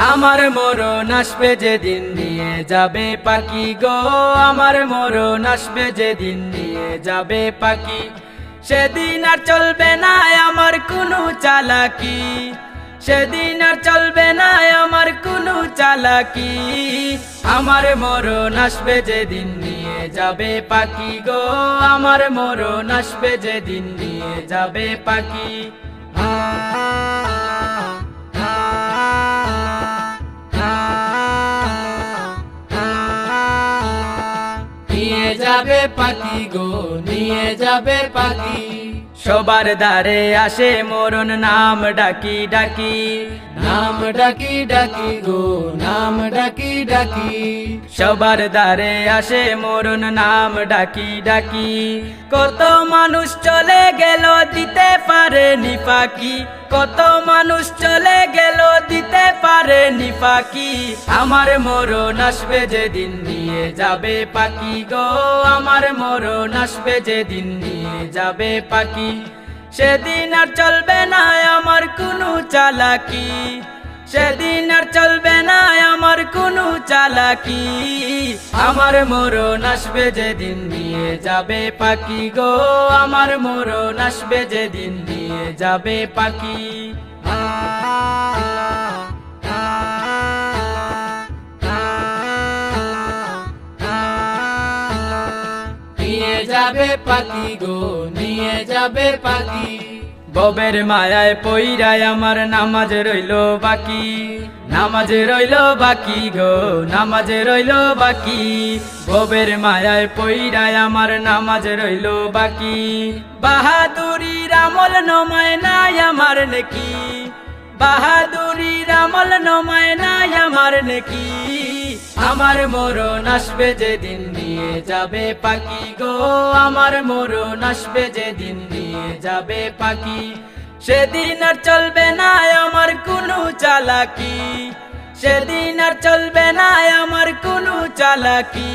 আমার মরণ আসবে যেদিন নিয়ে যাবে পাখি গো, আমার মরণ আসবে যেদিন নিয়ে যাবে পাখি। সেদিন আর চলবে না আমার কোনো চালাকি, সেদিন আর চলবে না আমার কোনো চালাকি। আমার মরণ আসবে যেদিন নিয়ে যাবে পাখি গো, আমার মরণ আসবে যেদিন নিয়ে যাবে পাখি। নিয়ে যাবে পাখি গো, নিয়ে যাবে পাখি। সবার দ্বারে আসে মরণ নাম ডাকি ডাকি, নাম ডাকি ডাকি গো, নাম ডাকি ডাকি। সবার দ্বারে আসে মরণ নাম ডাকি ডাকি। কত মানুষ চলে গেল দিতে পারেনি ফাঁকি, কত মানুষ চলে গেল দিতে পারেনি ফাঁকি। আমার মরণ আসবে যেদিন নিয়ে যাবে পাখি গো, আমার মরণ আসবে যেদিন নিয়ে যাবে পাখি। সেদিন আর চলবে না আমার কোনো চালাকি, সেদিন আর চলবে না আমার কোনো চালাকি। আমার মরণ আসবে যেদিন নিয়ে যাবে পাখি গো, আমার মরণ আসবে যেদিন নিয়ে যাবে পাখি। নিয়ে যাবে পাখি গো, নিয়ে যাবে পাখি। ববের মায়ায় পইরায় আমার নামাজ রইল বাকি, নামাজ রইল বাকি গো, নামাজ রইল বাকি। ববের মায়ায় পইরায় আমার নামাজ রইল বাকি। বাহাদুরির আমল নমায় নাই আমার নেকি, বাহাদুরির আমল নমায় নাই আমার নেকি। আমার মরণ আসবে যেদিন নিয়ে যাবে পাখি গো, আমার মরণ আসবে যেদিন নিয়ে যাবে পাখি। সেদিন আর চলবে না আমার কোনো চালাকি, সেদিন আর চলবে না আমার কোনো চালাকি।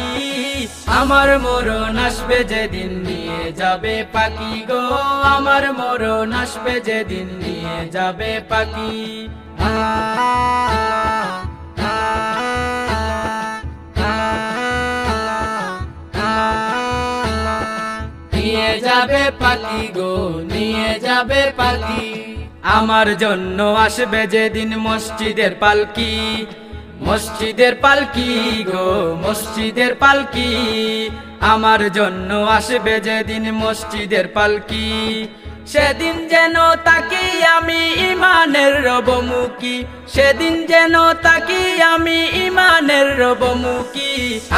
আমার মরণ আসবে যেদিন নিয়ে যাবে পাখি গো, আমার মরণ আসবে যেদিন নিয়ে যাবে পাখি। নিয়ে যাবে পাখি গো, নিয়ে যাবে পাখি। আমার জন্য আসবে যেদিন মসজিদের পালকি, মসজিদের পালকি গো, মসজিদের পালকি। আমার জন্য আসবে যেদিন মসজিদের পালকি। সেদিন যেন তাকি আমি ইমানের রবমুখী, সেদিন যেন তাকি আমি ইমানের রবমুখী।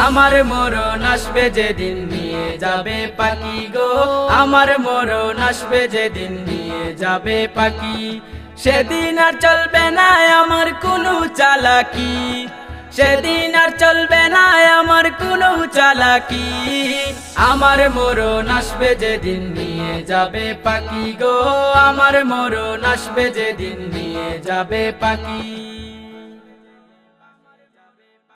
আমার মরণ আসবে যেদিন নিয়ে যাবে পাখি গো, আমার মরণ আসবে যেদিন নিয়ে যাবে পাখি। সেদিন আর চলবে না আমার কোনো চালাকি, সেদিন আর চলবে না আমার কোনো চালাকি। আমার মরণ আসবে যেদিন নিয়ে যাবে পাখি গো, আমার মরণ আসবে যেদিন নিয়ে যাবে পাখি।